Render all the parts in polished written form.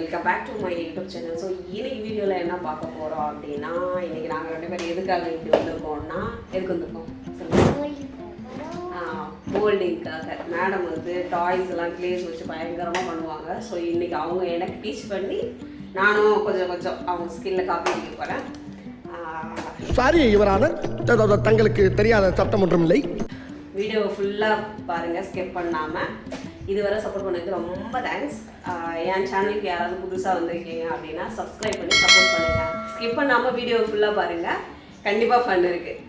Welcome back to my YouTube channel. So இன்னைக்கு வீடியோவில் என்ன பார்க்க போகிறோம் அப்படின்னா, இன்னைக்கு நாங்கள் 2 பேரும் எதுக்காக இப்படி வந்திருக்கோம்னா, எதுக்கு வந்திருக்கோம் மோல்டிங்காக. மேடம் வந்து டாய்ஸ் எல்லாம் கிளேஸ் வச்சு பயங்கரமாக பண்ணுவாங்க. ஸோ இன்னைக்கு அவங்க எனக்கு டீச் பண்ணி நானும் கொஞ்சம் அவங்க ஸ்கில்ல காப்பி அடிக்க போகிறேன். சாரி யுவரான, தங்களுக்கு தெரியாத சட்டம் ஒன்றும் இல்லை. வீடியோ ஃபுல்லாக பாருங்கள், ஸ்கிப் பண்ணாமல். இதுவரை சப்போர்ட் பண்ணதுக்கு ரொம்ப தேங்க்ஸ். என் சேனலுக்கு யாராவது புதுசாக வந்திருக்கீங்க அப்படின்னா சப்ஸ்கிரைப் பண்ணி சப்போர்ட் பண்ணுங்கள். ஸ்கிப் பண்ணாமல் வீடியோ ஃபுல்லாக பாருங்கள், கண்டிப்பாக ஃபன் இருக்குது.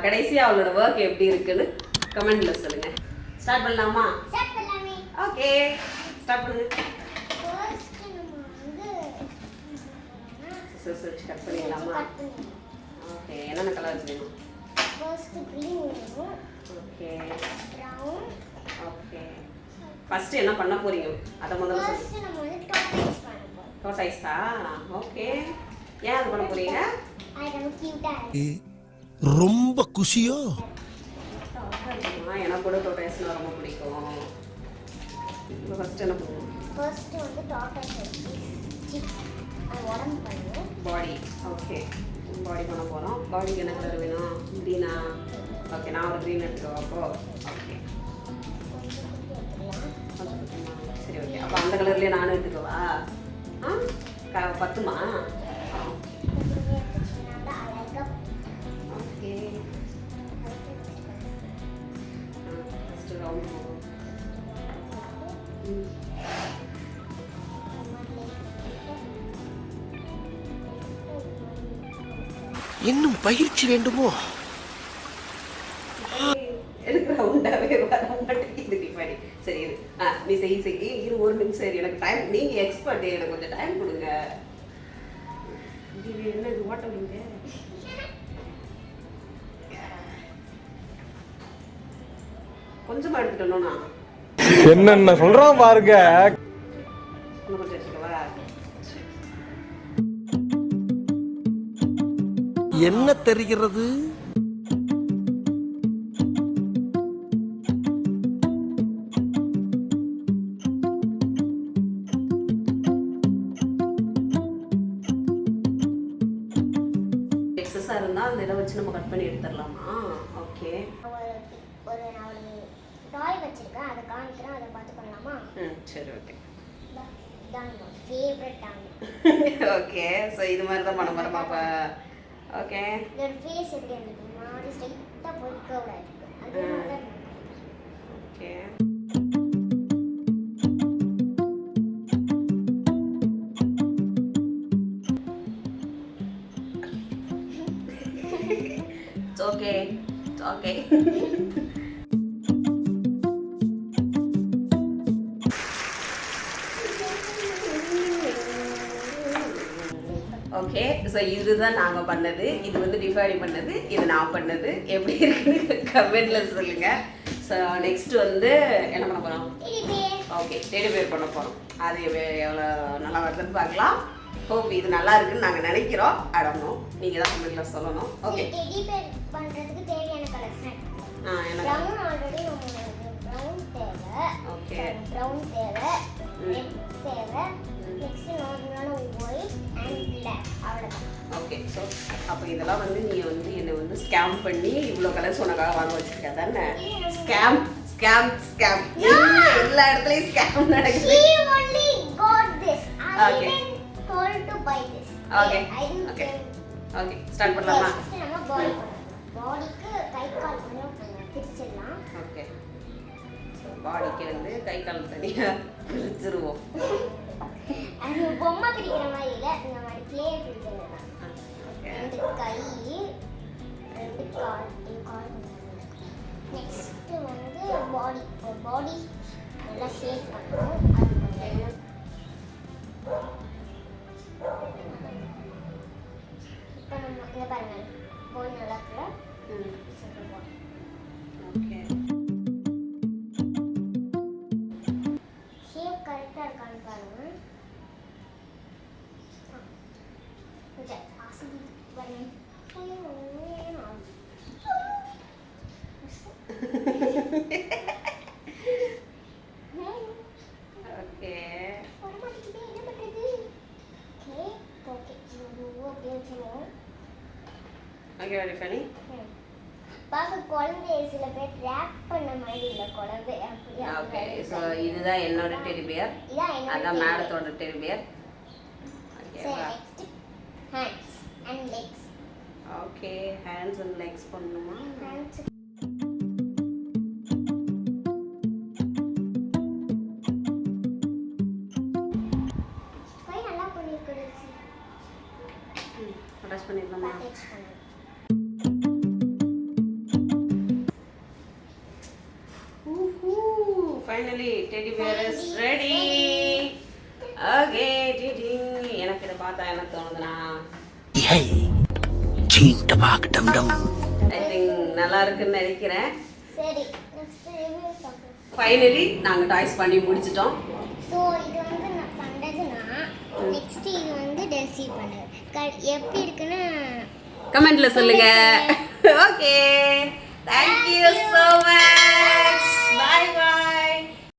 கடைசியாக அவளோட ஒர்க் எப்படி இருக்குன்னு கமெண்ட்டில் சொல்லுங்கள். ஸ்டார்ட் பண்ணலாமா? ஓகே, ஸ்டார்ட் பண்ணுங்க. வச்சு கட் பண்ணிடலாமா? ஓகே, என்னென்ன கலர்ஸ் வேணும்? ஓகே ஓகே, ஃபர்ஸ்ட் என்ன பண்ண போறீங்க அத முதல்ல சொல்லுங்க. டோடைஸா? ஓகே, ஏன் அது பண்ண போறீங்க? ரொம்ப குஷியோ? எனக்கு கூட டோடைஸ்னா ரொம்ப பிடிக்கும். இப்போ ஃபர்ஸ்ட் என்ன பண்ணுவோம்? ஃபர்ஸ்ட் வந்து டோடைஸ் வச்சு உடம்பு பண்ணுவோம். பாடி. ஓகே, பாடி பண்ண போறோம். பாடிக்கு என்ன கலர் வேணும்? க்ரீனா? ஓகே, நான் ஒரு க்ரீன் எடுத்துக்கோ. அப்போ ஓகே, சரி ஓகே. அப்போ அந்த கலர்லேயே நானும் எடுத்துக்கவா? பத்துமா? ஓகே, ஃபஸ்ட்டு ரவுண்ட் போகும். இன்னும் பயிற்சி வேண்டுமோ? எனக்கு ரவுண்டாகவே வர மாட்டேங்குது. டிஃபனி சரி, இது நீ செய் இரு ஒரு நிமிஷம். சரி, எனக்கு டைம், நீங்கள் எக்ஸ்பர்ட், எனக்கு கொஞ்சம் டைம் கொடுங்க. இது என்ன இது ஓட்டவீங்க? கொஞ்சமாக எடுத்துட்டோம்னா என்னென்ன சொல்கிறோம் பாருங்க. இன்னும் கொஞ்சம் வச்சுக்கவா? என்ன தெரிகிறது? எக்ஸஸாக இருந்தால் அந்த இதை வச்சு நம்ம கட் பண்ணி எடுத்துடலாமா? ஓகே, ஒரு நான் டாய் வச்சிருக்கேன், அதை காமிக்கிறேன், அதை பார்த்து பண்ணலாமா? சரி ஓகே. இதான் என்னோட ஃபேவரட் டாய். ஓகே, ஸோ இது மாதிரி தான் பண்ண போகிறோம் பாப்பா. ஓகே, இதோட ஃபேஸ் எப்படி இருந்துச்சு? மாதிரி ஸ்ட்ரைட்டாக போய் கர்வ்ட் ஆயிருக்கு. அதே மாதிரி தான் okay. Okay okay okay. So இதுதான் நாங்கள் பண்ணது. இது வந்து டிஃபைன் பண்ணது, இது நான் பண்ணது. எப்படி இருக்குன்னு கமெண்ட்டில் சொல்லுங்கள். ஸோ நெக்ஸ்ட் வந்து என்ன பண்ண போகிறோம்? ஓகே, டெடி பேர் பண்ண போகிறோம். அது எவ்வளோ நல்லா வருதுன்னு பார்க்கலாம். ஹோப் இது நல்லா இருக்குன்னு நாங்கள் நினைக்கிறோம். அடணும், நீங்கள் தான் கமெண்ட்டில் சொல்லணும். ஓகே, டெடி பேர் பண்ணுறதுக்கு தேவையான கலர்ஸ் ப்ரௌன். ஆல்ரெடி ப்ரௌன் தேவை. ஓகே, ப்ரௌன் தேவை, ரெட் தேவை, நெக்ஸ்ட் நார்மலான ஒயிட் அண்ட் பிளாக். அவ்வளோதான். ஓகே. ஸோ அப்போ இதெல்லாம் வந்து நீ வந்து என்னை வந்து ஸ்கேம் பண்ணி இவ்வளோ கலர்ஸ் உனக்காக வாங்க வச்சிருக்க தானே? ஸ்கேம் ஸ்கேம் ஸ்கேம், எல்லா இடத்துலையும் ஸ்கேம் நடக்குது. She only got this. I Okay. didn't told to buy this. Okay. I didn't Okay. Okay, start பண்ணலாமா? ஃபர்ஸ்ட் நம்ம பாடி பண்ணலாம். பாடிக்கு கை கால் கொஞ்சம் பிரிச்சிடலாம். ஓகே, ஸோ பாடிக்கு வந்து கை கால் தனியாக பிரிச்சிருவோம். அது பொம்மை பிரிக்கிற மாதிரி இல்லை, இந்த மாதிரி கிளே பிரிக்கிறதுதான். ஓகே, ரெண்டு கை, ரெண்டு கால், நெக்ஸ்ட் வந்து பாடி. பாடி நல்லா ஷேப் பண்ணணும். அது கொஞ்சம் இப்போ நம்ம இங்கே பாருங்க, பாடி நல்லா இருக்குல்ல? ஓகே. ஷேப் கரெக்டாக இருக்கான்னு பாருங்க. கொஞ்சம் ஆசை பாருங்க. ஓகே, என்ன பண்ணுறது? Okay ready funny. பார்க்க குழந்தைய சில பேர் ரேப் பண்ண மாதிரி இல்லை குழந்தை அப்படியா ஓகே ஸோ இதுதான் என்னோட டெடி பியர், இதான் என்னோட அதான் மேடத்தோட டெடி பியர். சரி next hands and legs. Okay hands and legs பண்ணணுமா? ஹேண்ட்ஸ் கை நல்லா பண்ணிருக்கணும். அட்டாச் பண்ணிடலாமா? அட்டாச் பண்ணு. Finally teddy bear is ready. Okay டிடி. எனக்கு இதை பார்த்தா என்ன தோணுதுன்னா ஐ திங்க் நல்லா இருக்குன்னு நினைக்கிறேன். சரி நெக்ஸ்ட் ரிவ்யூ பார்க்கலாம். ஃபைனலி நாங்கள் டாய்ஸ் பண்ணி முடிச்சிட்டோம். ஸோ இது வந்து நான் பண்ணுறதுன்னா நெக்ஸ்ட் இது வந்து டெல்சி பண்ணுது எப்படி இருக்குன்னு கமெண்ட்ல சொல்லுங்க. Okay thank you so much.